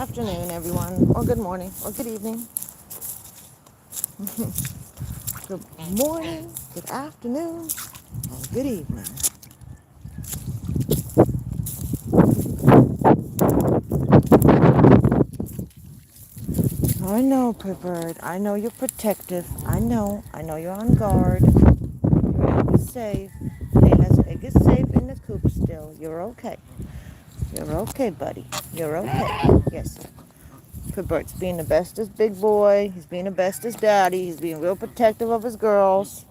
afternoon, everyone, or good morning, or good evening. Good morning, good afternoon, and good evening. I know, Bird. I know you're protective. I know you're on guard. Your egg is safe. Layla's egg is safe in the coop still. You're okay. You're okay, buddy. You're okay. Yes. Bert's being the bestest big boy. He's being the bestest daddy. He's being real protective of his girls.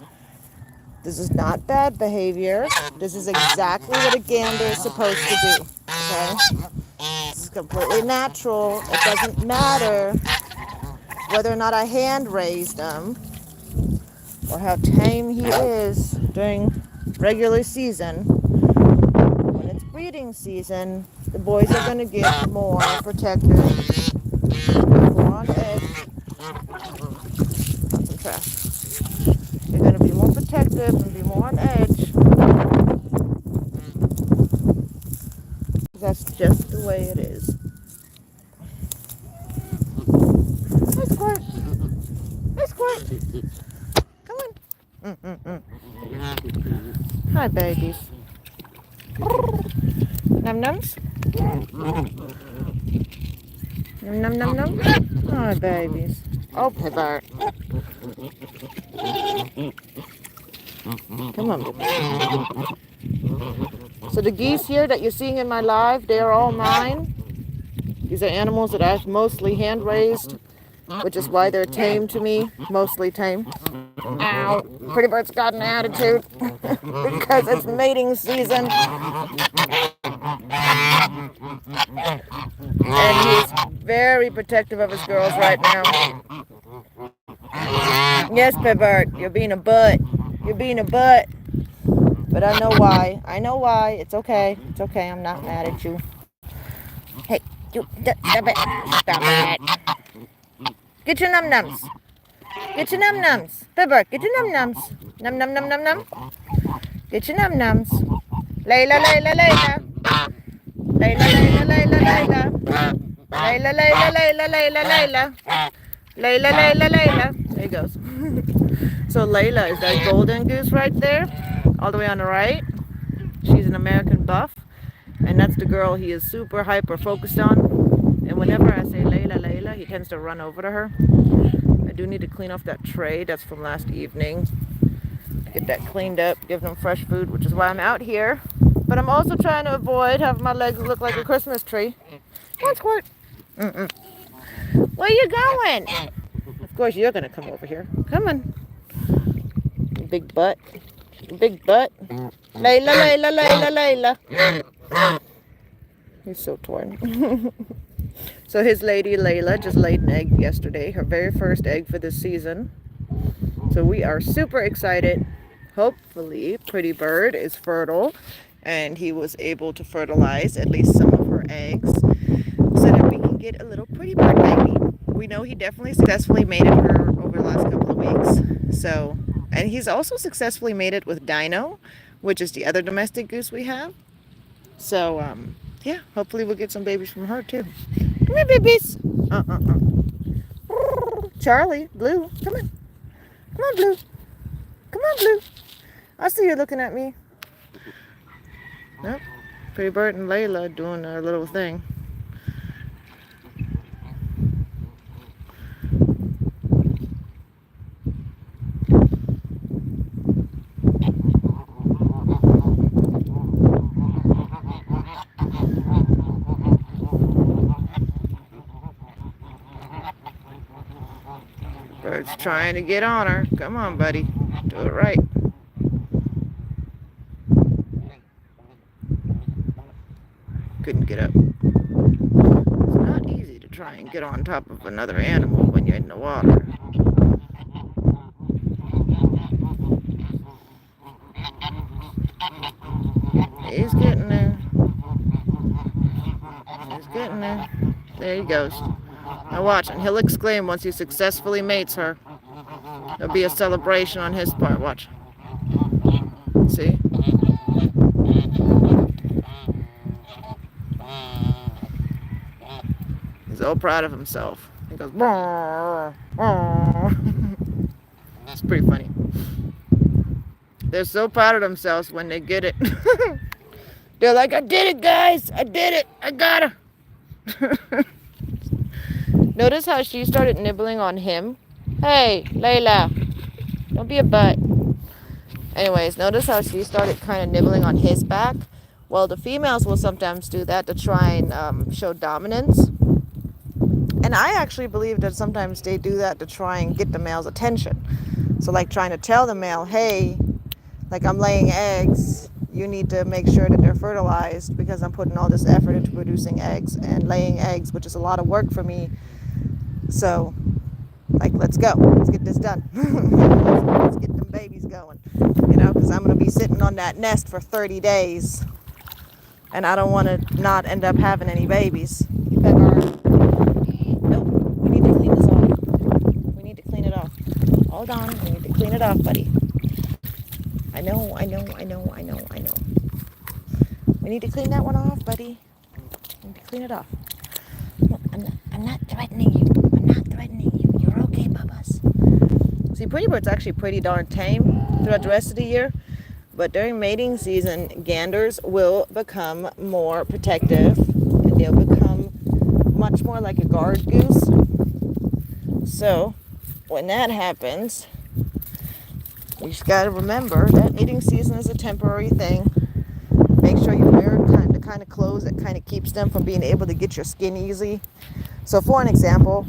This is not bad behavior. This is exactly what a gander is supposed to do. Okay? This is completely natural. It doesn't matter whether or not I hand raised him or how tame he is during regular season. When it's breeding season, the boys are going to get more protective, more on edge. That's some trash. They're going to be more protective and be more on edge. That's just the way it is. Hey, Squirt. Hey, Squirt. Come on. Hi, babies. Num nums. Num num num num. Hi, babies. Oh, Bert. Come on, baby. So the geese here that you're seeing in my live, they are all mine. These are animals that I've mostly hand raised, which is why they're tame to me, mostly tame. Ow, Pretty Bird's got an attitude because it's mating season. And he's very protective of his girls right now. Yes, Pivert, you're being a butt. You're being a butt. But I know why. I know why. It's okay. It's okay. I'm not mad at you. Hey, you, stop it. Stop it. Get your num-nums. Get your num-nums. Pivert, get your num-nums. Num-num-num-num-num. Get your num-nums. Layla, Layla, Layla. Layla, Layla, Layla, Layla. Layla, Layla, Layla, Layla, Layla. Layla, Layla, Layla. There he goes. So Layla is that golden goose right there, all the way on the right. She's an American buff, and that's the girl he is super hyper focused on. And whenever I say Layla, Layla, he tends to run over to her. I do need to clean off that tray. That's from last evening. Get that cleaned up, give them fresh food, which is why I'm out here. But I'm also trying to avoid having my legs look like a Christmas tree. Come on, Squirt. Where you going? Of course, you're going to come over here. Come on. Big butt. Big butt. Layla, Layla, Layla, Layla. He's so torn. So his lady, Layla, just laid an egg yesterday. Her very first egg for this season. So we are super excited. Hopefully, Pretty Bird is fertile. And he was able to fertilize at least some of her eggs so that we can get a little Pretty Bird baby. We know he definitely successfully mated her over the last couple of weeks. So, and he's also successfully mated with Dino, which is the other domestic goose we have. So, yeah, hopefully we'll get some babies from her too. Come here, babies. Charlie, Blue, come on. Come on, Blue. Come on, Blue. I see you looking at me. Nope. Pretty Bird and Layla doing their little thing. Bird's trying to get on her. Come on, buddy. Do it right. Couldn't get up. It's not easy to try and get on top of another animal when you're in the water. He's getting there. He's getting there. There he goes. Now watch, and he'll exclaim once he successfully mates her. There'll be a celebration on his part. Watch. See? He's so proud of himself. He goes, "Brr, brr." It's pretty funny. They're so proud of themselves when they get it. They're like, I did it, guys. I did it. I got her. Notice how she started nibbling on him. Hey, Layla, don't be a butt. Anyways, notice how she started kind of nibbling on his back. Well, the females will sometimes do that to try and show dominance. And I actually believe that sometimes they do that to try and get the male's attention. So like trying to tell the male, hey, like I'm laying eggs, you need to make sure that they're fertilized because I'm putting all this effort into producing eggs and laying eggs, which is a lot of work for me. So, like, let's go. Let's get this done. Let's get them babies going. You know, because I'm going to be sitting on that nest for 30 days. And I don't want to not end up having any babies. Nope. We need to clean this off. We need to clean it off. Hold on. We need to clean it off, buddy. I know. We need to clean that one off, buddy. We need to clean it off. I'm not threatening you. I'm not threatening you. You're okay, Bubbas. See, pretty bird's actually pretty darn tame throughout the rest of the year. But during mating season, ganders will become more protective. And they'll become much more like a guard goose. So, when that happens, you just got to remember that mating season is a temporary thing. Make sure you wear the kind of clothes that kind of keeps them from being able to get your skin easy. So for an example,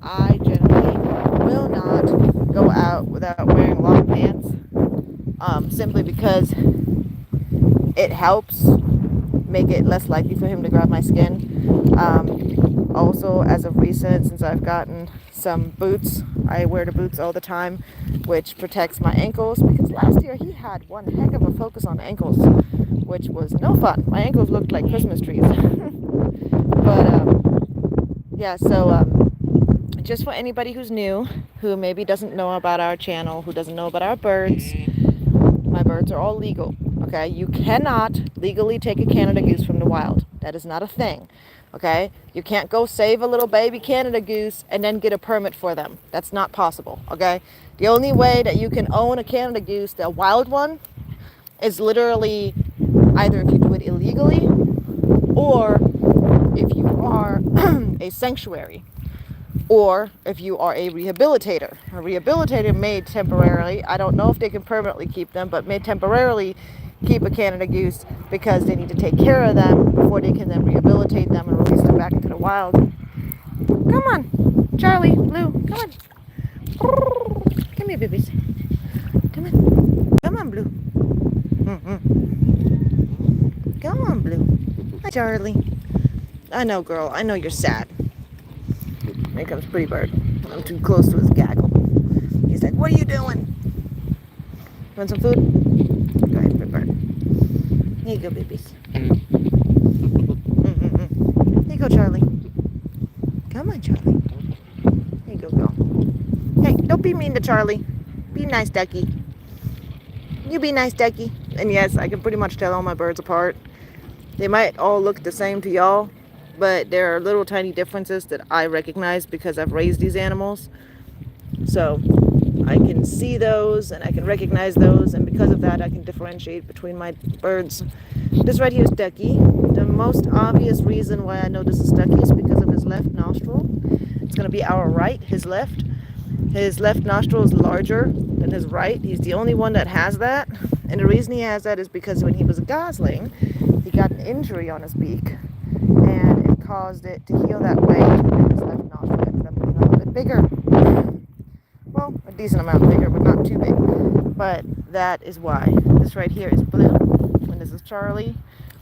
I generally will not go out without wearing long pants, simply because it helps make it less likely for him to grab my skin. Also, as of recent, since I've gotten some boots, I wear the boots all the time, which protects my ankles, because last year he had one heck of a focus on ankles, which was no fun. My ankles looked like Christmas trees. But yeah, so just for anybody who's new, who maybe doesn't know about our channel, who doesn't know about our birds, my birds are all legal. Okay, you cannot legally take a Canada goose from the wild. That is not a thing. Okay, you can't go save a little baby Canada goose and then get a permit for them. That's not possible. Okay, the only way that you can own a Canada goose, the wild one, is literally either if you do it illegally or if you are a sanctuary, or if you are a rehabilitator. A rehabilitator may temporarily, I don't know if they can permanently keep them, but may temporarily keep a Canada goose because they need to take care of them before they can then rehabilitate them and release them back into the wild. Come on, Charlie, Blue, come on. Come here, babies. Come on. Come on, Blue. Come on, Blue. Hi, Charlie. I know, girl. I know you're sad. Here comes Pretty Bird. I'm too close to his gaggle. He's like, what are you doing? Want some food? Go ahead, Pretty Bird. Here you go, babies. Here you go, Charlie. Come on, Charlie. Here you go, girl. Hey, don't be mean to Charlie. Be nice, ducky. You be nice, ducky. And yes, I can pretty much tell all my birds apart. They might all look the same to y'all, but there are little tiny differences that I recognize because I've raised these animals. So I can see those and I can recognize those, and because of that I can differentiate between my birds. This right here is Ducky. The most obvious reason why I know this is Ducky is because of his left nostril. It's going to be our right, his left. His left nostril is larger than his right. He's the only one that has that. And the reason he has that is because when he was a gosling, he got an injury on his beak, and it caused it to heal that way, and his left nostril ended up being a little bit bigger. Well, a decent amount bigger, but not too big. But that is why. This right here is Blue, and this is Charlie.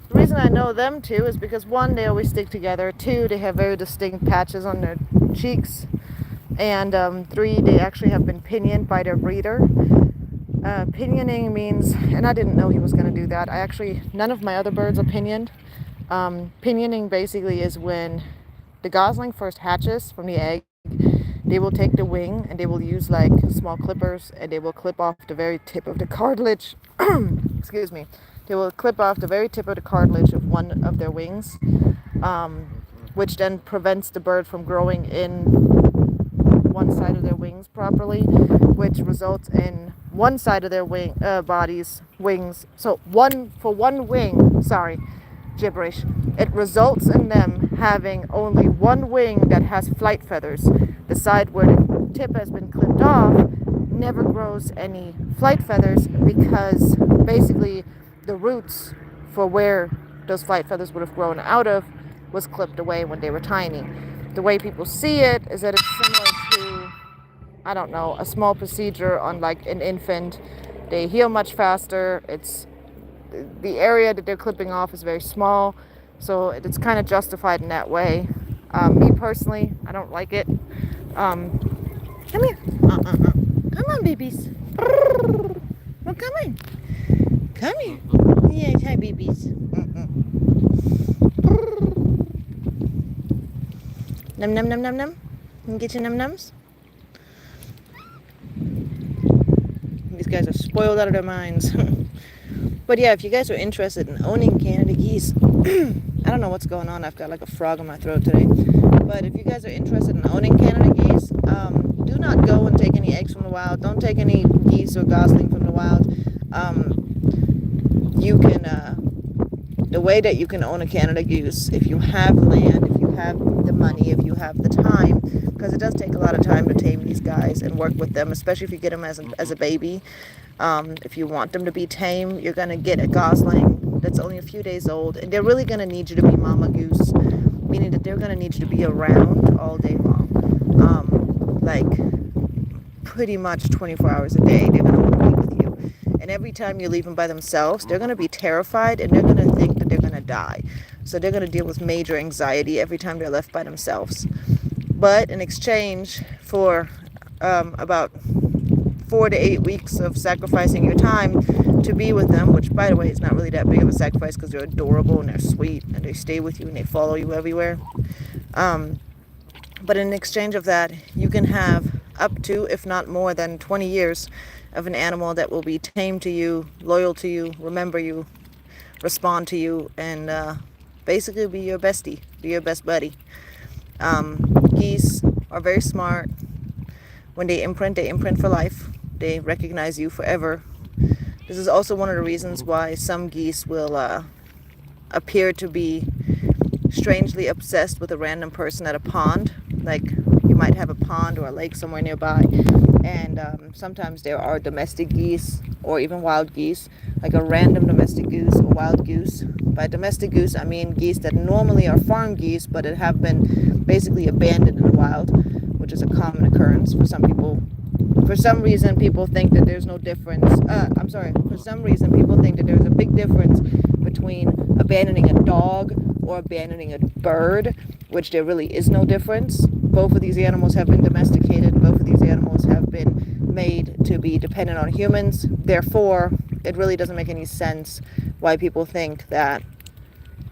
The reason I know them two is because, one, they always stick together. Two, they have very distinct patches on their cheeks. And three, they actually have been pinioned by their breeder. Pinioning means, and I didn't know he was going to do that. None of my other birds are pinioned. Pinioning basically is when the gosling first hatches from the egg. They will take the wing and they will use like small clippers, and they will clip off the very tip of the cartilage. Excuse me. They will clip off the very tip of the cartilage of one of their wings. which then prevents the bird from growing in one side of their wings properly, which results in one side of their body's wings. So one wing, sorry, gibberish. It results in them having only one wing that has flight feathers. The side where the tip has been clipped off never grows any flight feathers because basically the roots for where those flight feathers would have grown out of was clipped away when they were tiny. The way people see it is that it's similar to, I don't know, a small procedure on like an infant. They heal much faster. It's the area that they're clipping off is very small, so it's kind of justified in that way. Me personally, I don't like it. Come here. Come on, babies. Well, come on. Come here. Yes, hi, babies. Num num num num num. Can you get your num nums? These guys are spoiled out of their minds. But yeah, if you guys are interested in owning Canada geese, I don't know what's going on. I've got like a frog in my throat today. But if you guys are interested in owning Canada geese, do not go and take any eggs from the wild. Don't take any geese or gosling from the wild. You can, the way that you can own a Canada goose, if you have land, if you have the money, if you have the time, because it does take a lot of time to tame these guys and work with them, especially if you get them as a baby. If you want them to be tame, you're going to get a gosling that's only a few days old, and they're really going to need you to be mama goose, meaning that they're going to need you to be around all day long. Like pretty much 24 hours a day, they're going to want to be with you. And every time you leave them by themselves, they're going to be terrified and they're going to think that they're going to die. So they're going to deal with major anxiety every time they're left by themselves. But in exchange for about 4 to 8 weeks of sacrificing your time to be with them, which by the way is not really that big of a sacrifice because they're adorable and they're sweet and they stay with you and they follow you everywhere. But in exchange of that, you can have up to, if not more than 20 years of an animal that will be tame to you, loyal to you, remember you, respond to you, and basically be your bestie, be your best buddy. Geese are very smart. When they imprint for life. They recognize you forever. This is also one of the reasons why some geese will appear to be strangely obsessed with a random person at a pond. Like you might have a pond or a lake somewhere nearby, and sometimes there are domestic geese or even wild geese, like a random domestic goose or wild goose. By domestic goose, I mean geese that normally are farm geese, but it have been basically abandoned in the wild, which is a common occurrence for some people. For some reason, people think that there's no difference. For some reason, people think that there's a big difference between abandoning a dog or abandoning a bird, which there really is no difference. Both of these animals have been domesticated. Both of these animals have been made to be dependent on humans. Therefore, it really doesn't make any sense why people think that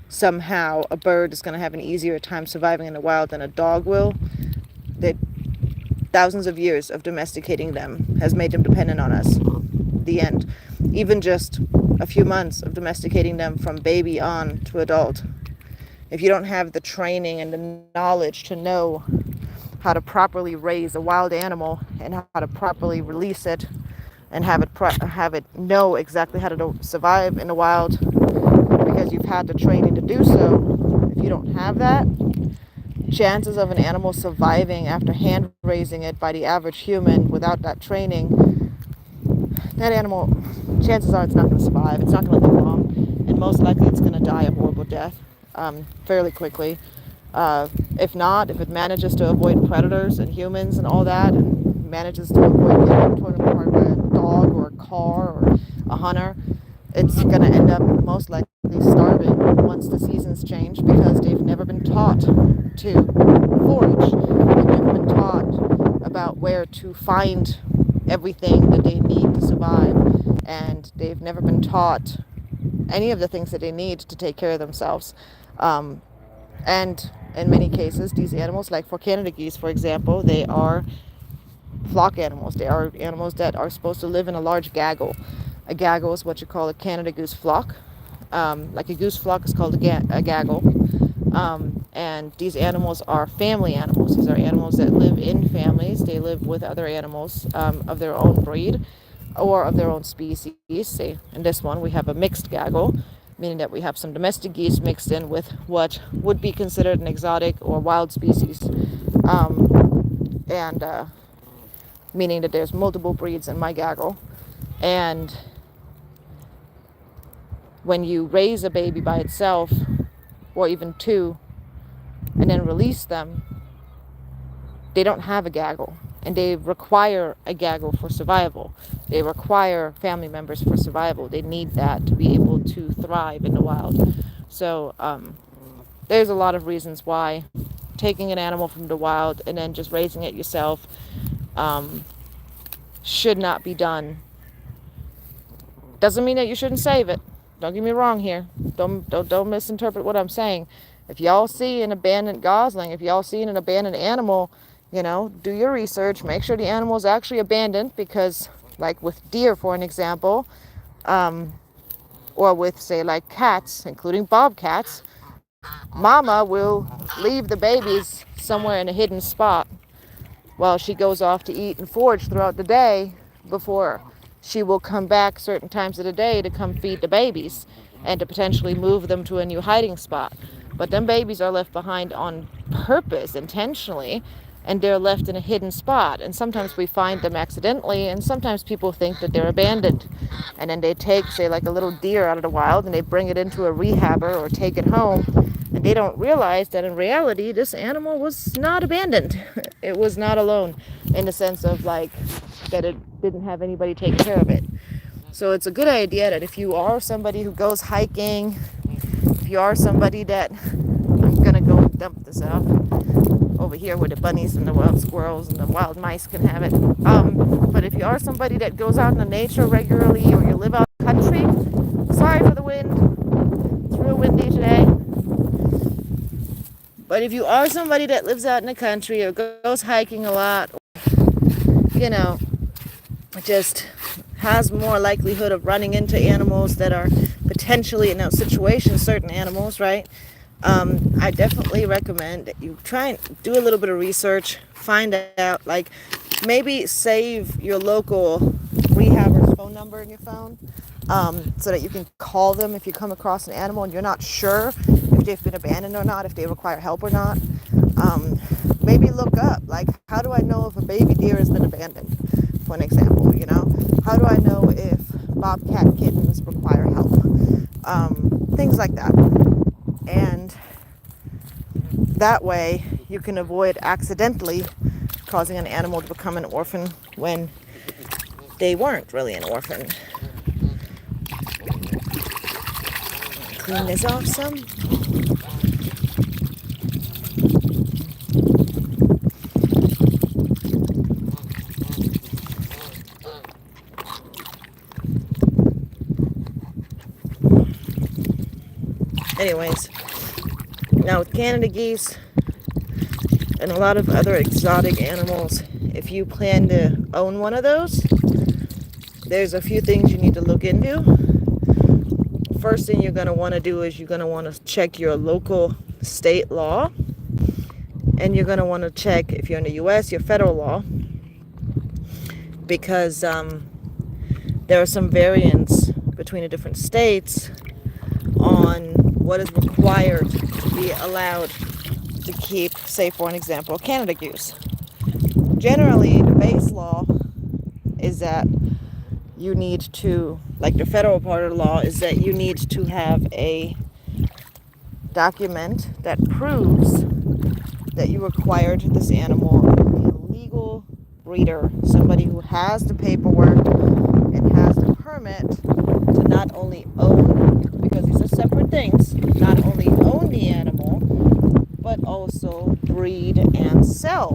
somehow a bird is going to have an easier time surviving in the wild than a dog will. That thousands of years of domesticating them has made them dependent on us. The end. Even just a few months of domesticating them from baby on to adult. If you don't have the training and the knowledge to know how to properly raise a wild animal and how to properly release it and have it know exactly how to survive in the wild because you've had the training to do so, if you don't have that, chances of an animal surviving after hand raising it by the average human without that training, that animal, chances are it's not going to survive. It's not going to live long, and most likely it's going to die a horrible death fairly quickly. If it manages to avoid predators and humans and all that, and manages to avoid getting torn apart by a dog or a car or a hunter, it's going to end up most likely starving once the seasons change because they've never been taught to forage. They've never been taught about where to find everything that they need to survive, and they've never been taught any of the things that they need to take care of themselves. And in many cases, these animals, like for Canada geese, for example, they are flock animals. They are animals that are supposed to live in a large gaggle. A gaggle is what you call a Canada goose flock. Like a goose flock is called a gaggle. And these animals are family animals. These are animals that live in families. They live with other animals of their own breed or of their own species. Say, in this one, we have a mixed gaggle, meaning that we have some domestic geese mixed in with what would be considered an exotic or wild species, and meaning that there's multiple breeds in my gaggle. And when you raise a baby by itself, or even two, and then release them, they don't have a gaggle, and they require a gaggle for survival. They require family members for survival. They need that to be able to thrive in the wild. So there's a lot of reasons why taking an animal from the wild and then just raising it yourself should not be done. Doesn't mean that you shouldn't save it. Don't get me wrong here. Don't misinterpret what I'm saying. If y'all see an abandoned gosling, if y'all see an abandoned animal, do your research. Make sure the animal is actually abandoned, because, like with deer, for an example, or with, say, like cats, including bobcats, mama will leave the babies somewhere in a hidden spot while she goes off to eat and forage throughout the day, before she will come back certain times of the day to come feed the babies and to potentially move them to a new hiding spot. But them babies are left behind on purpose, intentionally, and they're left in a hidden spot. And sometimes we find them accidentally, and sometimes people think that they're abandoned. And then they take, say, like a little deer out of the wild, and they bring it into a rehabber or take it home. And they don't realize that in reality, this animal was not abandoned. It was not alone, in the sense of like that it didn't have anybody taking care of it. So it's a good idea that if you are somebody who goes hiking, if you are somebody that, I'm gonna go dump this out over here where the bunnies and the wild squirrels and the wild mice can have it. But if you are somebody that goes out in the nature regularly, or you live out in the country, sorry for the wind, it's real windy today. But if you are somebody that lives out in the country or goes hiking a lot, just has more likelihood of running into animals that are potentially in those situations, certain animals, right? I definitely recommend that you try and do a little bit of research, find out, like maybe save your local rehabber's phone number in your phone, so that you can call them if you come across an animal and you're not sure if they've been abandoned or not, if they require help or not. Maybe look up, like, how do I know if a baby deer has been abandoned, for an example, How do I know if bobcat kittens require help? Things like that. And that way you can avoid accidentally causing an animal to become an orphan when they weren't really an orphan. Clean this off some. Anyways, now with Canada geese and a lot of other exotic animals, if you plan to own one of those, there's a few things you need to look into. First thing you're going to want to do is you're going to want to check your local state law, and you're going to want to check, if you're in the U.S., your federal law, because there are some variants between the different states on what is required to be allowed to keep, say, for an example, Canada goose. Generally, the base law is that you need to, like the federal part of the law, is that you need to have a document that proves that you acquired this animal from a legal breeder, somebody who has the paperwork and has the permit to not only own, because these are separate things, not only own the animal, but also breed and sell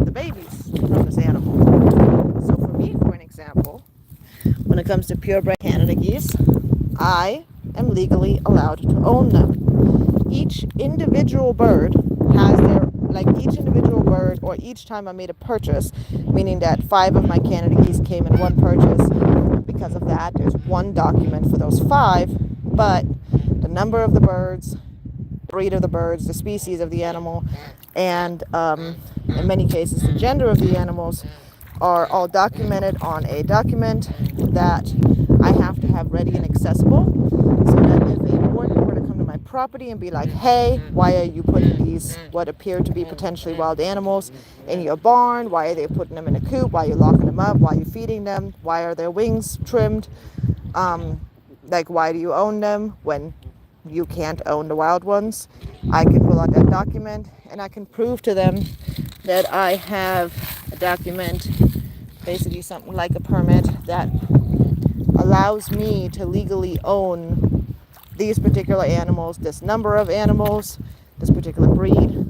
the babies from this animal. So for me, for an example, when it comes to purebred Canada geese, I am legally allowed to own them. Each individual bird has their, like each individual bird, or each time I made a purchase, meaning that 5 of my Canada geese came in one purchase. Because of that, there's one document for those 5, but the number of the birds, breed of the birds, the species of the animal, and in many cases the gender of the animals are all documented on a document that I have to have ready and accessible, so that if a warden were to come to my property and be like, hey, why are you putting these what appear to be potentially wild animals in your barn? Why are they putting them in a coop? Why are you locking them up? Why are you feeding them? Why are their wings trimmed? Like, why do you own them when you can't own the wild ones? I can pull out that document and I can prove to them that I have a document, basically something like a permit, that allows me to legally own these particular animals, this number of animals, this particular breed.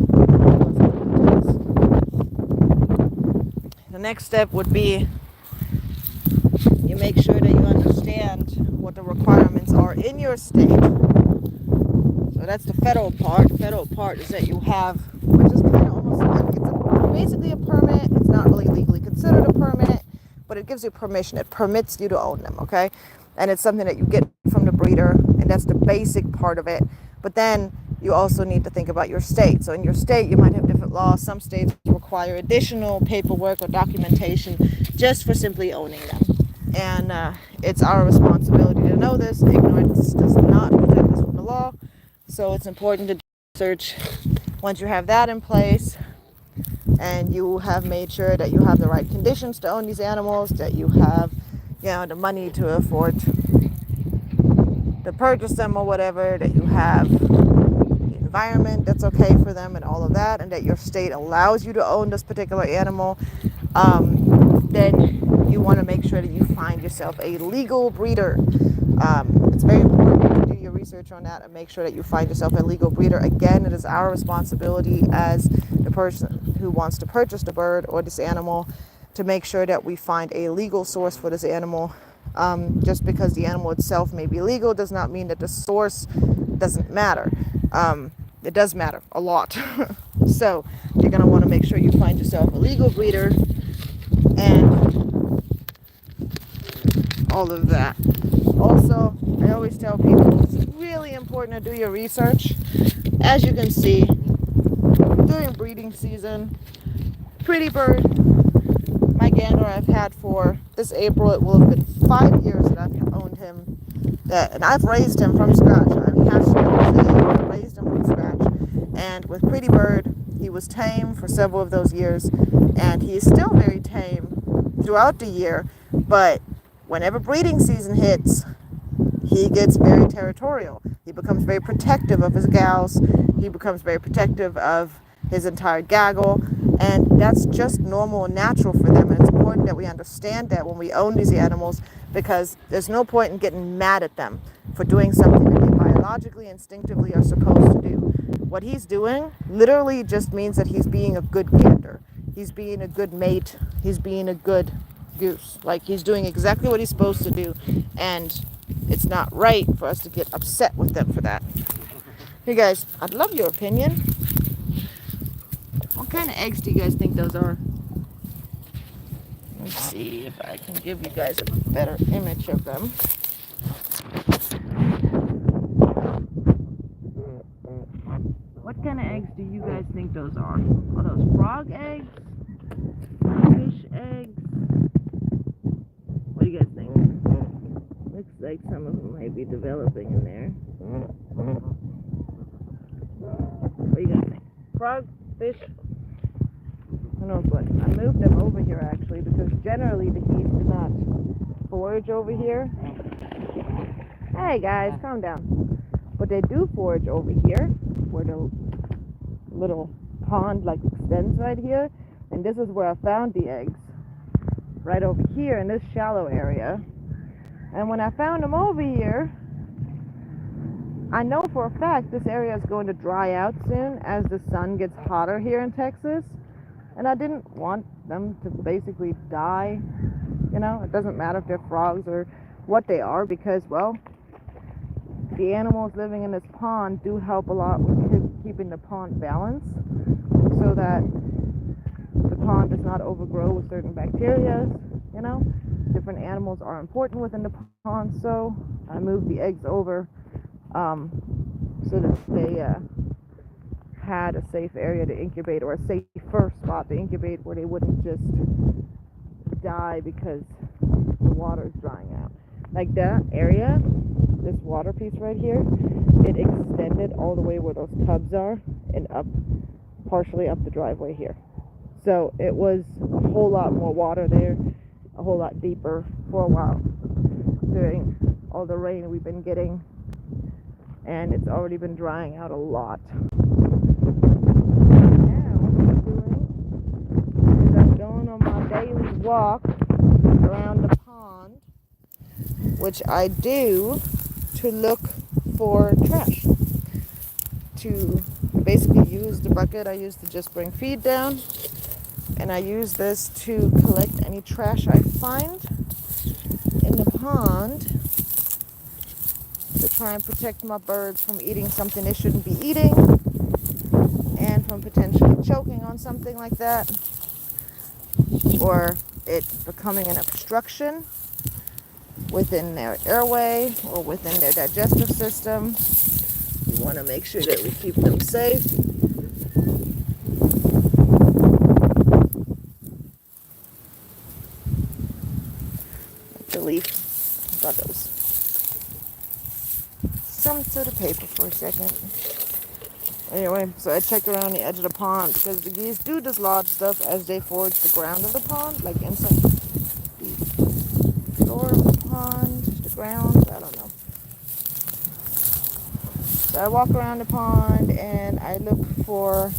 The next step would be you make sure that you understand what the requirements are in your state. So that's the federal part. The federal part is that you have, which is kind of almost like it's basically a permit. It's not really legally considered a permit, but it gives you permission. It permits you to own them, okay? And it's something that you get from the breeder, and that's the basic part of it. But then you also need to think about your state. So in your state, you might have different laws. Some states require additional paperwork or documentation just for simply owning them. And it's our responsibility to know this. Ignorance does not protect us from the law. So it's important to do research. Once you have that in place and you have made sure that you have the right conditions to own these animals, that you have, the money to afford to purchase them or whatever, that you have the environment that's okay for them and all of that, and that your state allows you to own this particular animal, then you want to make sure that you find yourself a legal breeder. It's very important to do your research on that and make sure that you find yourself a legal breeder. Again, it is our responsibility as the person who wants to purchase the bird or this animal to make sure that we find a legal source for this animal. Just because the animal itself may be legal does not mean that the source doesn't matter. It does matter a lot. So you're going to want to make sure you find yourself a legal breeder and all of that. Also, I always tell people it's really important to do your research. As you can see, during breeding season, Pretty Bird, my gander I've had for this April, it will have been 5 years that I've owned him. And I've raised him from scratch. I've raised him from scratch. And with Pretty Bird, he was tame for several of those years, and he is still very tame throughout the year. But whenever breeding season hits, he gets very territorial. He becomes very protective of his gals. He becomes very protective of his entire gaggle. And that's just normal and natural for them. And it's important that we understand that when we own these animals, because there's no point in getting mad at them for doing something that they biologically, instinctively are supposed to do. What he's doing literally just means that he's being a good gander. He's being a good mate. He's being a good goose. Like, he's doing exactly what he's supposed to do. And it's not right for us to get upset with them for that. Hey guys, I'd love your opinion. What kind of eggs do you guys think those are? Let's see if I can give you guys a better image of them. What kind of eggs do you guys think those are? Are those frog eggs? Fish eggs? What do you guys think? Looks like some of them might be developing in there. What do you guys think? Frog? Fish? I don't know, but I moved them over here actually because generally the geese do not forage over here. Hey guys, calm down. But they do forage over here where the little pond like extends right here. And this is where I found the eggs. Right over here in this shallow area. And when I found them over here, I know for a fact this area is going to dry out soon as the sun gets hotter here in Texas. And I didn't want them to basically die. It doesn't matter if they're frogs or what they are, because, well, the animals living in this pond do help a lot with keeping the pond balanced so that the pond does not overgrow with certain bacteria. Different animals are important within the pond, so I moved the eggs over so that they had a safe area to incubate, or a safer spot to incubate where they wouldn't just die because the water's drying out. Like that area, this water piece right here, it extended all the way where those tubs are and up, partially up the driveway here. So it was a whole lot more water there, a whole lot deeper for a while during all the rain we've been getting, and it's already been drying out a lot. Now what I'm doing is I'm going on my daily walk around the pond, which I do to look for trash. To basically use the bucket I used to just bring feed down, and I use this to collect any trash I find in the pond to try and protect my birds from eating something they shouldn't be eating, and from potentially choking on something like that, or it becoming an obstruction within their airway or within their digestive system. We want to make sure that we keep them safe. Delete buggles. Some sort of paper for a second. Anyway, so I checked around the edge of the pond because the geese do dislodge stuff as they forage the ground of the pond, like inside the floor of the pond, the ground, I don't know. So I walk around the pond and I look for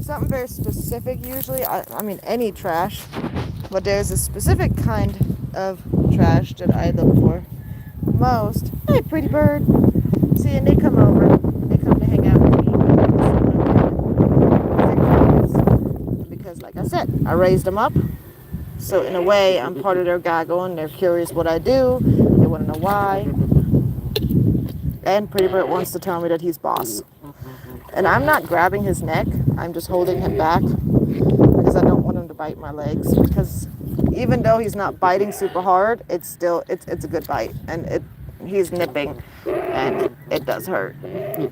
something very specific usually. I mean any trash, but there's a specific kind of trash that I look for most. Hey, pretty bird. See, and they come over. They come to hang out with me. Because like I said, I raised them up. So in a way, I'm part of their gaggle, and they're curious what I do. They want to know why. And Pretty Bird wants to tell me that he's boss. And I'm not grabbing his neck. I'm just holding him back because I don't want him to bite my legs. Because even though he's not biting super hard, it's still it's a good bite, and he's nipping, and it does hurt. Hi,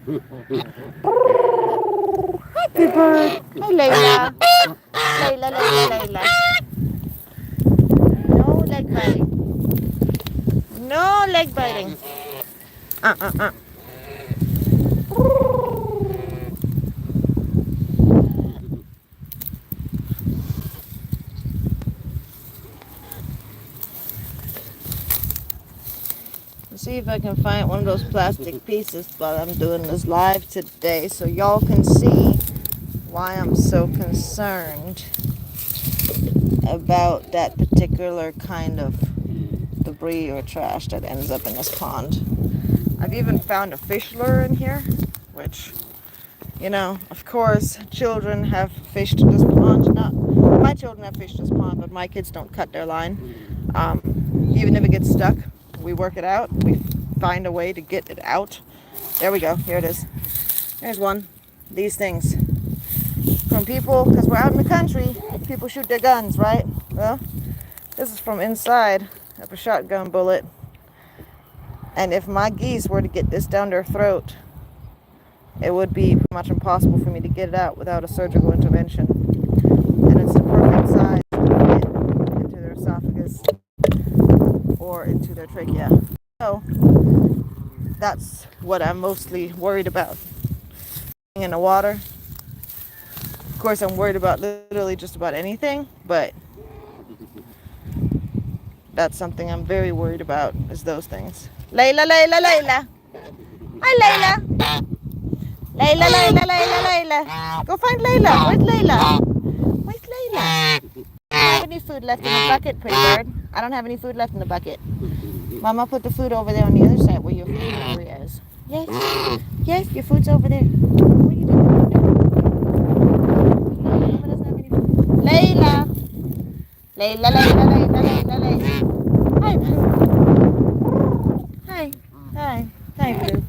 Pretty Bird. Hi, Layla. Layla. No leg biting. No leg biting. Let's see if I can find one of those plastic pieces while I'm doing this live today, so y'all can see why I'm so concerned about that particular kind of debris or trash that ends up in this pond. I've even found a fish lure in here, which, you know, of course, children have fished this pond. Not my children have fished this pond, but my kids don't cut their line. Even if it gets stuck, we work it out. We find a way to get it out. There we go. Here it is. There's one. These things. From people, because we're out in the country, people shoot their guns, right? Well, this is from inside of a shotgun bullet. And if my geese were to get this down their throat, it would be pretty much impossible for me to get it out without a surgical intervention. And it's the perfect size to get into their esophagus or into their trachea. So that's what I'm mostly worried about. In the water. Of course, I'm worried about literally just about anything, but that's something I'm very worried about, is those things. Layla. Hi, Layla. Layla. Go find Layla. Where's Layla? I don't have any food left in the bucket, Pretty Bird. I don't have any food left in the bucket. Mama put the food over there on the other side where your food area is. Yes, your food's over there. What are you doing? Mama doesn't have any food. Layla. Hi, Blue. Hi, Blue.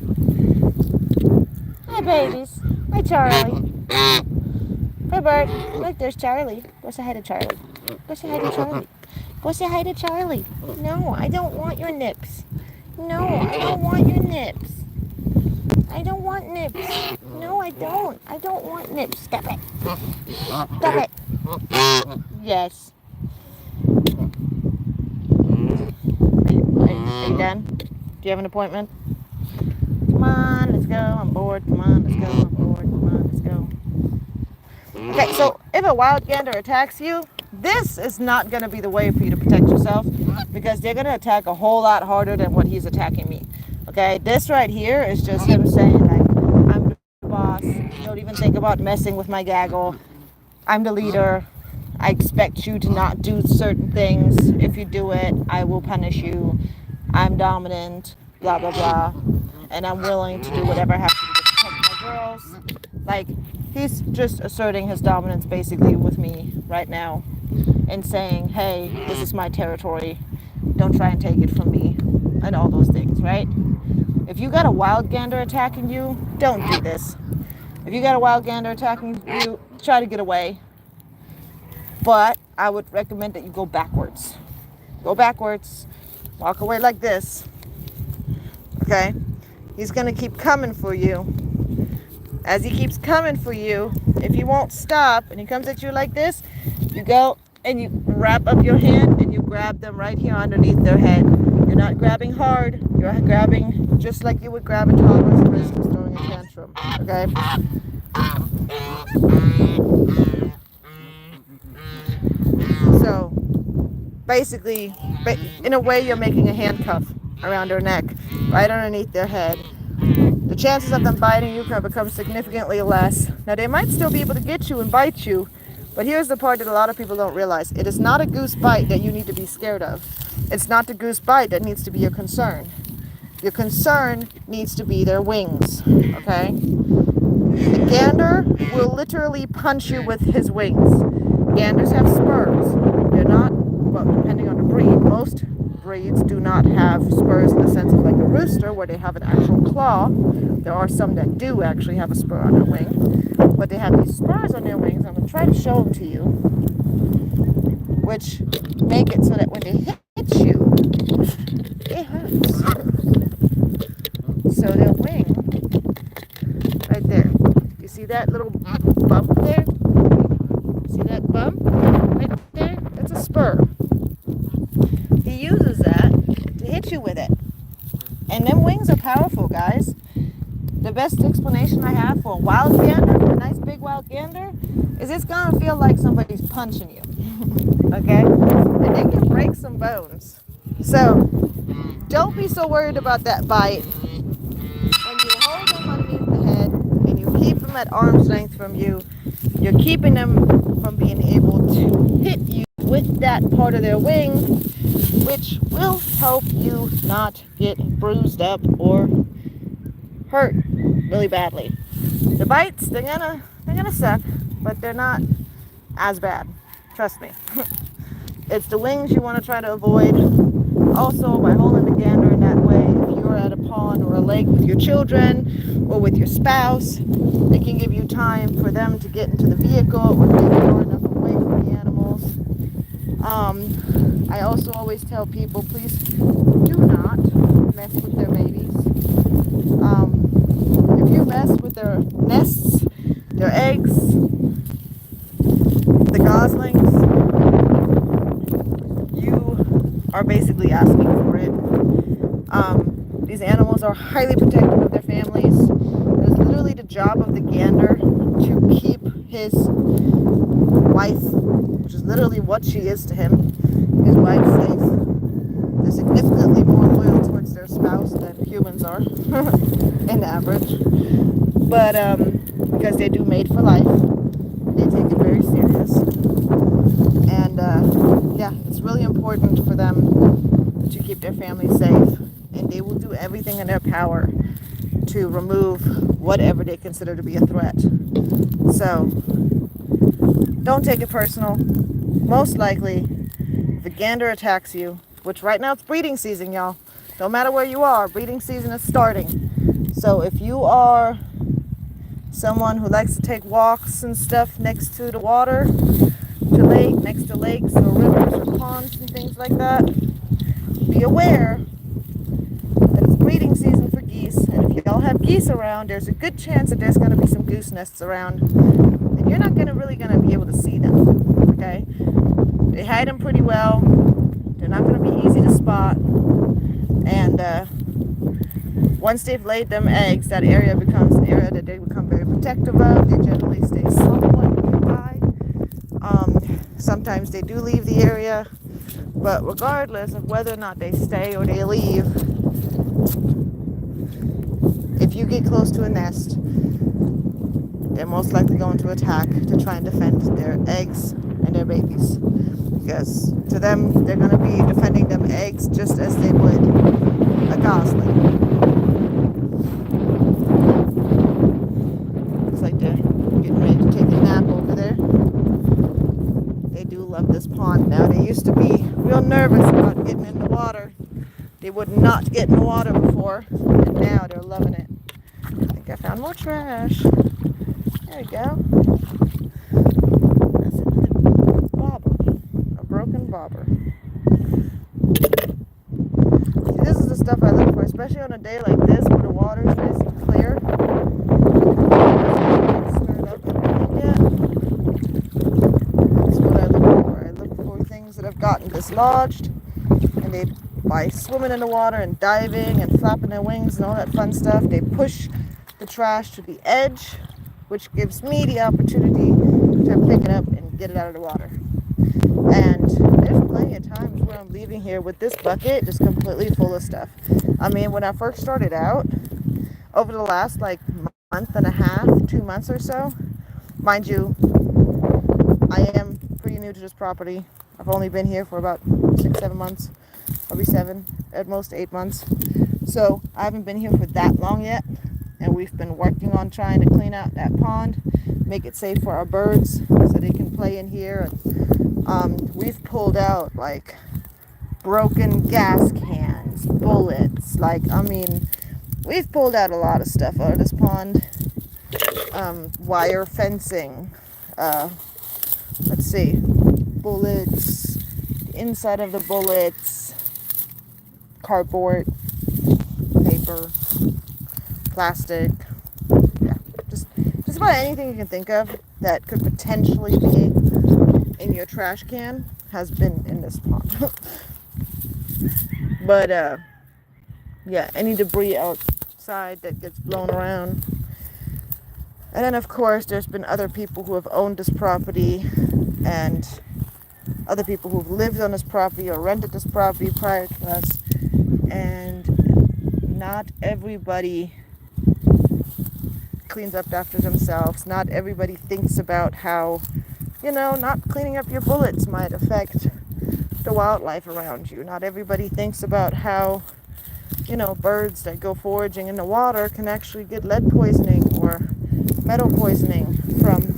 Hi, babies. Hi, Charlie. Hey, Bert. Look, there's Charlie. Go say hi to Charlie. Go say hi to Charlie. No, I don't want your nips. I don't want nips. No, I don't. I don't want nips. Stop it. Stop it. Yes. Are you done? Do you have an appointment? Come on, let's go. I'm bored. Come on, let's go. I'm bored. Come on, let's go. Okay, so if a wild gander attacks you, this is not going to be the way for you to protect yourself, because they're going to attack a whole lot harder than what he's attacking me. Okay, this right here is just him saying, like, I'm the boss. Don't even think about messing with my gaggle. I'm the leader. I expect you to not do certain things. If you do it, I will punish you. I'm dominant, blah, blah, blah. And I'm willing to do whatever I have to do to protect my girls. Like, he's just asserting his dominance basically with me right now and saying, hey, this is my territory. Don't try and take it from me, and all those things, right? If you got a wild gander attacking you, don't do this. If you got a wild gander attacking you, try to get away. But I would recommend that you go backwards. Go backwards. Walk away like this. Okay? He's going to keep coming for you. As he keeps coming for you, if he won't stop and he comes at you like this, you go and you wrap up your hand and you grab them right here underneath their head. You're not grabbing hard. You're grabbing just like you would grab a toddler's wrist who's throwing a tantrum. Okay? So, basically, in a way, you're making a handcuff around their neck, right underneath their head. The chances of them biting you can become significantly less. Now, they might still be able to get you and bite you, but here's the part that a lot of people don't realize. It is not a goose bite that you need to be scared of. It's not the goose bite that needs to be your concern. Your concern needs to be their wings, okay? The gander will literally punch you with his wings. Ganders have spurs. They're not, well, depending on the breed, most breeds do not have spurs in the sense of like a rooster where they have an actual claw. There are some that do actually have a spur on their wing, but they have these spurs on their wings. I'm going to try to show them to you, which make it so that when they hit you, it hurts. So their wing, right there, you see that little bump there? See that bump right there? That's a spur. He uses that to hit you with it. And them wings are powerful, guys. The best explanation I have for a wild gander, a nice big wild gander, is it's gonna feel like somebody's punching you. Okay? And they can break some bones. So, don't be so worried about that bite. When you hold them underneath the head and you keep them at arm's length from you, you're keeping them from being able to hit you with that part of their wing, which will help you not get bruised up or hurt really badly. The bites, they're gonna suck, but they're not as bad. Trust me. It's the wings you want to try to avoid. Also, by holding the gander in that way, if you're at a pond or a lake with your children or with your spouse, it can give you time for them to get into the vehicle or get far enough away from the animals. I also always tell people, please do not mess with their babies. If you mess with their nests, their eggs, the goslings, you are basically asking for it. These animals are highly protective of their families. It's literally the job of the gander to keep his wife, which is literally what she is to him, his wife safe. They're significantly more loyal towards their spouse than humans are, in average. But because they do mate for life, they take it very serious. And yeah, it's really important for them to keep their family safe. And they will do everything in their power to remove whatever they consider to be a threat. So, don't take it personal. Most likely, if a gander attacks you, which right now it's breeding season, y'all. No matter where you are, breeding season is starting. So if you are someone who likes to take walks and stuff next to the water, next to lakes or rivers or ponds and things like that, be aware that it's breeding season for geese. And if y'all have geese around, there's a good chance that there's going to be some goose nests around, and you're not really going to be able to see them. Okay, they hide them pretty well. They're not going to be easy to spot, and once they've laid them eggs, that area becomes an area that they become very protective of. They generally stay somewhat nearby. Sometimes they do leave the area, but regardless of whether or not they stay or they leave, if you get close to a nest, they're most likely going to attack to try and defend their eggs and their babies. Because to them, they're going to be defending them eggs just as they would a gosling. Looks like they're getting ready to take a nap over there. They do love this pond now. They used to be real nervous about getting in the water. They would not get in the water before, and now they're loving it. I think I found more trash. There we go. That's a bobber. A broken bobber. See, this is the stuff I look for, especially on a day like this where the water is nice and clear. Stirred up everything yet. That's what I look for. I look for things that have gotten dislodged, and by swimming in the water and diving and flapping their wings and all that fun stuff, they push the trash to the edge, which gives me the opportunity to pick it up and get it out of the water. And there's plenty of times where I'm leaving here with this bucket just completely full of stuff. I mean, when I first started out, over the last month and a half, 2 months or so, mind you, I am pretty new to this property. I've only been here for about 6-7 months, probably 7, at most 8 months. So I haven't been here for that long yet. And we've been working on trying to clean out that pond, make it safe for our birds so they can play in here. We've pulled out broken gas cans, bullets. We've pulled out a lot of stuff out of this pond. Wire fencing. Let's see, bullets, the inside of the bullets, cardboard, paper, plastic, yeah, just about anything you can think of that could potentially be in your trash can has been in this pond. But yeah, any debris outside that gets blown around. And then of course there's been other people who have owned this property and other people who've lived on this property or rented this property prior to us, and not everybody cleans up after themselves. Not everybody thinks about how, not cleaning up your bullets might affect the wildlife around you. Not everybody thinks about how, birds that go foraging in the water can actually get lead poisoning or metal poisoning from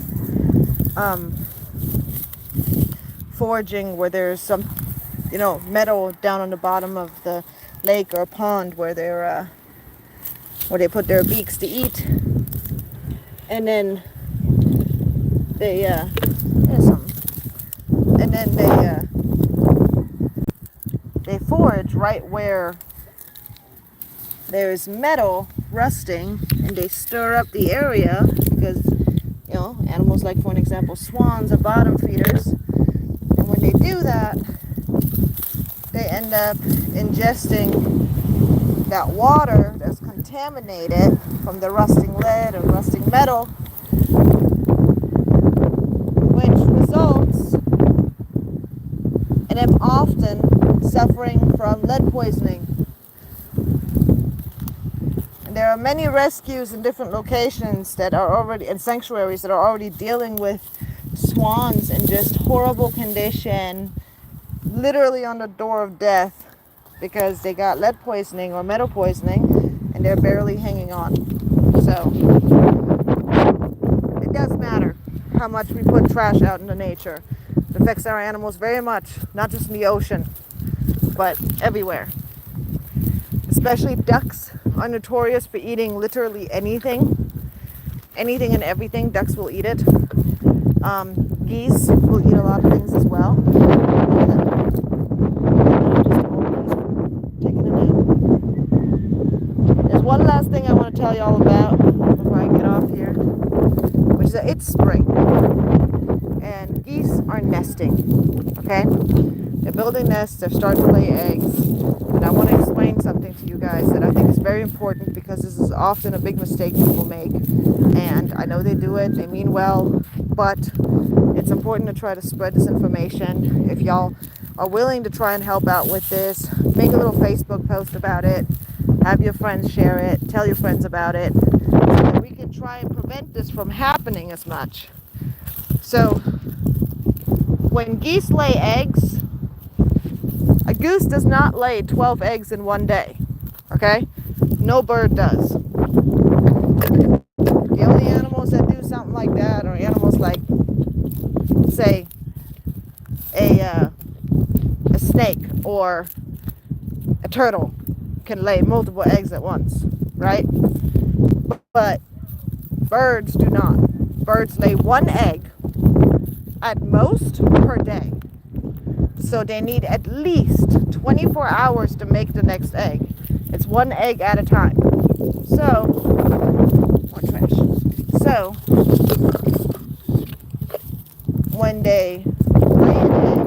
foraging where there's some, metal down on the bottom of the lake or pond where they put their beaks to eat. And then they they forage right where there's metal rusting, and they stir up the area because animals like, for an example, swans are bottom feeders, and when they do that, they end up ingesting that water that's contaminated from the rusting lead or rusting metal, which results in them often suffering from lead poisoning. And there are many rescues in different locations that are already, and sanctuaries that are already dealing with swans in just horrible condition, literally on the door of death, because they got lead poisoning or metal poisoning and they're barely hanging on. So it does matter how much we put trash out into nature. It affects our animals very much, not just in the ocean, but everywhere. Especially ducks are notorious for eating literally anything and everything. Ducks will eat it. Geese will eat a lot of things as well. There's one last thing I want to tell you all about before I get off here, which is that it's spring and geese are nesting. Okay, they're building nests. They're starting to lay eggs. And I want to explain something to you guys that I think is very important, because this is often a big mistake people make. And I know they do it. They mean well, but it's important to try to spread this information. If y'all are willing to try and help out with this, make a little Facebook post about it. Have your friends share it. Tell your friends about it, so that we can try and prevent this from happening as much. So when geese lay eggs, a goose does not lay 12 eggs in one day. Okay? No bird does. The only animals that do something like that are animals like, say, a snake or a turtle can lay multiple eggs at once, right? But birds do not. Birds lay one egg at most per day. So they need at least 24 hours to make the next egg. It's one egg at a time. So, more trash. So, when they lay an egg,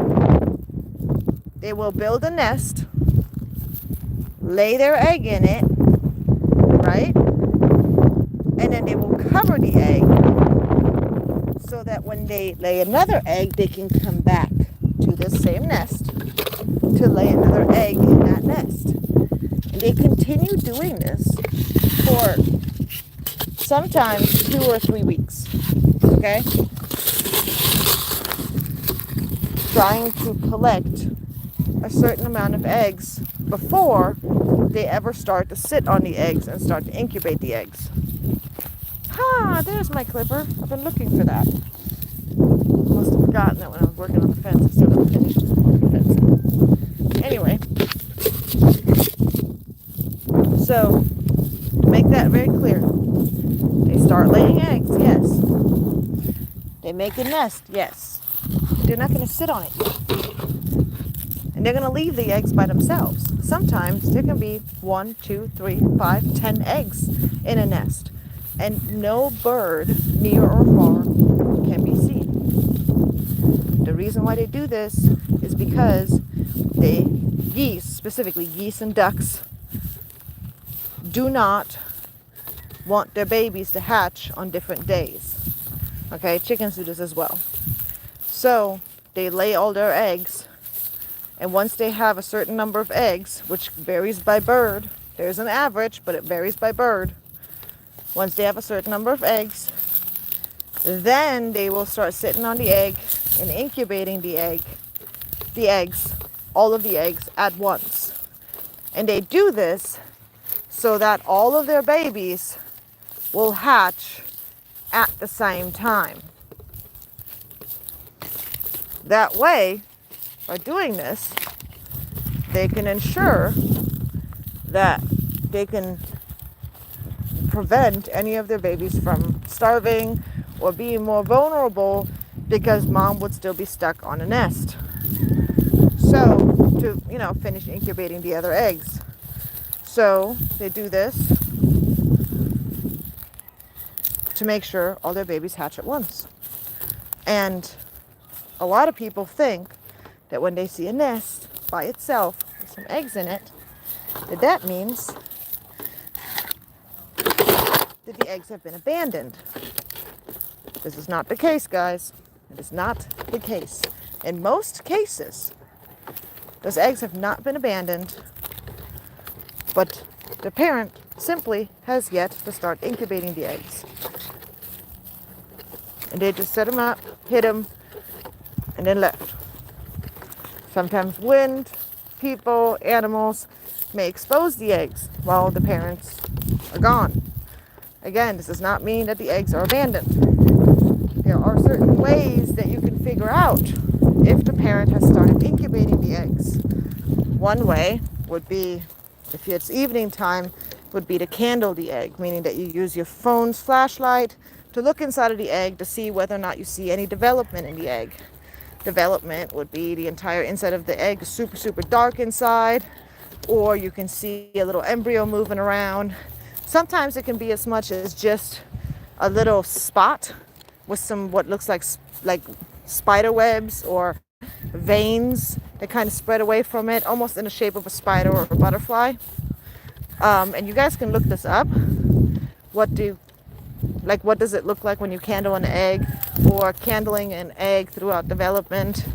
they will build a nest, lay their egg in it, right? And then they will cover the egg so that when they lay another egg, they can come back to the same nest to lay another egg in that nest. And they continue doing this for sometimes 2 or 3 weeks. Okay? Trying to collect a certain amount of eggs before they ever start to sit on the eggs and start to incubate the eggs. There's my clipper. I've been looking for that. Must have forgotten that when I was working on the fence. I still haven't finished the fence. Anyway, so make that very clear. They start laying eggs, yes. They make a nest, yes. They're not going to sit on it. And they're going to leave the eggs by themselves. Sometimes there can be 1, 2, 3, 5, 10 eggs in a nest. And no bird, near or far, can be seen. The reason why they do this is because geese, specifically geese and ducks, do not want their babies to hatch on different days. Okay, chickens do this as well. So they lay all their eggs, and once they have a certain number of eggs, which varies by bird, there's an average, but it varies by bird. Once they have a certain number of eggs, then they will start sitting on the egg and incubating the eggs, all of the eggs at once. And they do this so that all of their babies will hatch at the same time. That way, by doing this, they can ensure that they can prevent any of their babies from starving or being more vulnerable, because mom would still be stuck on a nest. So, to, finish incubating the other eggs. So, they do this to make sure all their babies hatch at once. And a lot of people think that when they see a nest by itself with some eggs in it, that means that the eggs have been abandoned. This is not the case, guys. It is not the case. In most cases, those eggs have not been abandoned, but the parent simply has yet to start incubating the eggs. And they just set them up, hit them, and then left. Sometimes wind, people, animals may expose the eggs while the parents are gone. Again, this does not mean that the eggs are abandoned. There are certain ways that you can figure out if the parent has started incubating the eggs. One way would be, if it's evening time, would be to candle the egg, meaning that you use your phone's flashlight to look inside of the egg to see whether or not you see any development in the egg. Development would be the entire inside of the egg is super, super dark inside, or you can see a little embryo moving around. Sometimes it can be as much as just a little spot with some what looks like spider webs or veins that kind of spread away from it, almost in the shape of a spider or a butterfly. And you guys can look this up. What does it look like when you candle an egg, or candling an egg throughout development?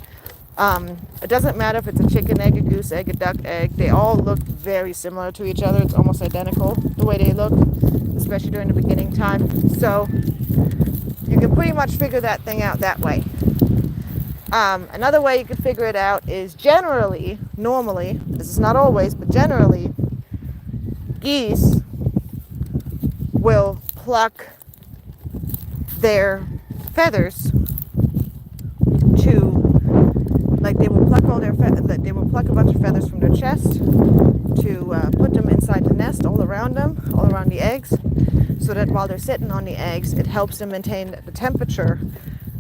It doesn't matter if it's a chicken egg, a goose egg, a duck egg. They all look very similar to each other. It's almost identical the way they look, especially during the beginning time. So you can pretty much figure that thing out that way. Another way you can figure it out is normally, this is not always, but generally, geese will pluck their feathers they will pluck they will pluck a bunch of feathers from their chest to put them inside the nest, all around the eggs, so that while they're sitting on the eggs, it helps them maintain the temperature,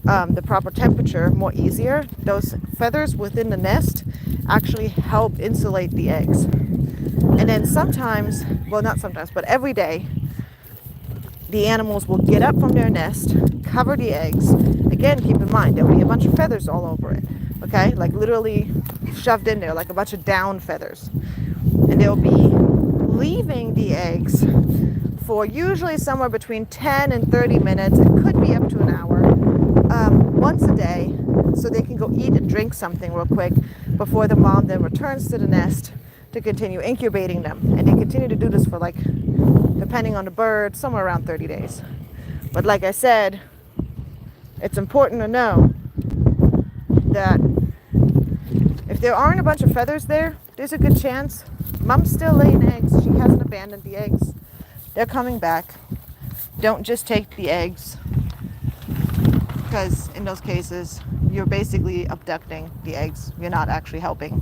the proper temperature, more easier. Those feathers within the nest actually help insulate the eggs. And then sometimes, well, not sometimes, but every day, the animals will get up from their nest, cover the eggs. Again, keep in mind, there'll be a bunch of feathers all over it, okay? Like literally shoved in there, like a bunch of down feathers. And they'll be leaving the eggs for usually somewhere between 10 and 30 minutes. It could be up to an hour, once a day, so they can go eat and drink something real quick before the mom then returns to the nest to continue incubating them. And they continue to do this for, like, depending on the bird, somewhere around 30 days. But like I said, it's important to know that if there aren't a bunch of feathers there, there's a good chance mom's still laying eggs. She hasn't abandoned the eggs. They're coming back. Don't just take the eggs, because in those cases, you're basically abducting the eggs. You're not actually helping.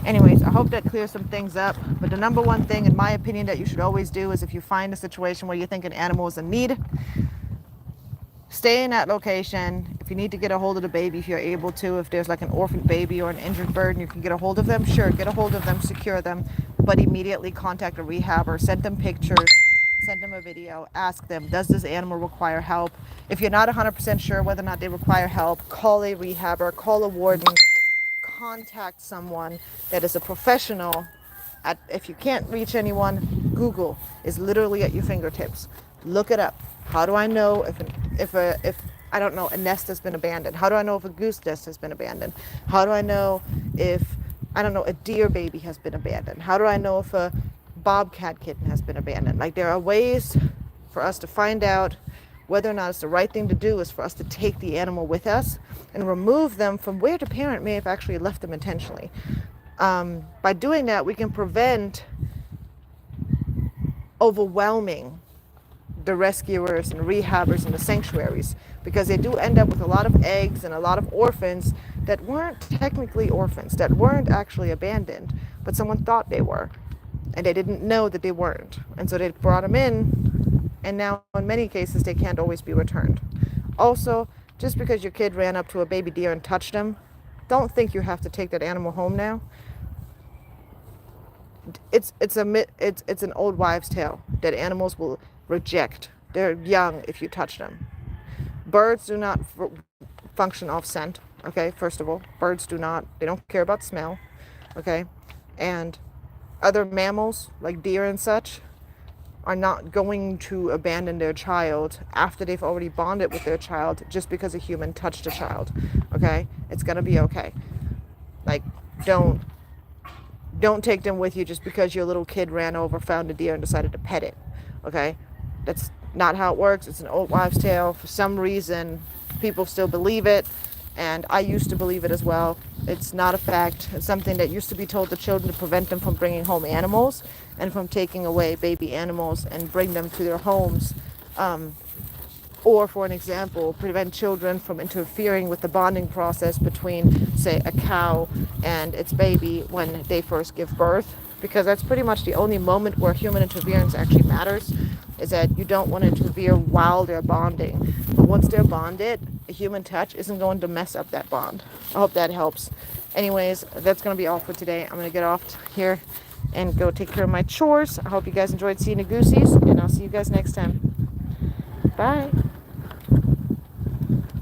Anyways, I hope that clears some things up. But the number one thing, in my opinion, that you should always do is, if you find a situation where you think an animal is in need, stay in that location. If you need to get a hold of the baby, if you're able to, if there's like an orphaned baby or an injured bird and you can get a hold of them, sure, get a hold of them, secure them, but immediately contact a rehabber, send them pictures, send them a video, ask them, does this animal require help? If you're not 100% sure whether or not they require help, call a rehabber, call a warden, contact someone that is a professional. If you can't reach anyone, Google is literally at your fingertips. Look it up. How do I know if I don't know, a nest has been abandoned? How do I know if a goose nest has been abandoned? How do I know if, I don't know, a deer baby has been abandoned? How do I know if a bobcat kitten has been abandoned? Like, there are ways for us to find out whether or not it's the right thing to do is for us to take the animal with us and remove them from where the parent may have actually left them intentionally. By doing that, we can prevent overwhelming the rescuers and rehabbers and the sanctuaries, because they do end up with a lot of eggs and a lot of orphans that weren't technically orphans, that weren't actually abandoned, but someone thought they were, and they didn't know that they weren't. And so they brought them in, and now in many cases they can't always be returned. Also, just because your kid ran up to a baby deer and touched them, don't think you have to take that animal home now. It's an old wives' tale that animals will reject their young if you touch them. Birds do not function off scent, okay? First of all, birds do not. They don't care about smell, okay? And other mammals, like deer and such, are not going to abandon their child after they've already bonded with their child just because a human touched a child, okay? It's gonna be okay. Like, don't take them with you just because your little kid ran over, found a deer, and decided to pet it, okay? That's not how it works. It's an old wives' tale. For some reason, people still believe it, and I used to believe it as well. It's not a fact. It's something that used to be told to children to prevent them from bringing home animals and from taking away baby animals and bring them to their homes. Or, for an example, prevent children from interfering with the bonding process between, say, a cow and its baby when they first give birth, because that's pretty much the only moment where human interference actually matters, is that you don't want to interfere while they're bonding. But once they're bonded, a human touch isn't going to mess up that bond. I hope that helps. Anyways, that's going to be all for today. I'm going to get off here and go take care of my chores. I hope you guys enjoyed seeing the goosies, and I'll see you guys next time. Bye.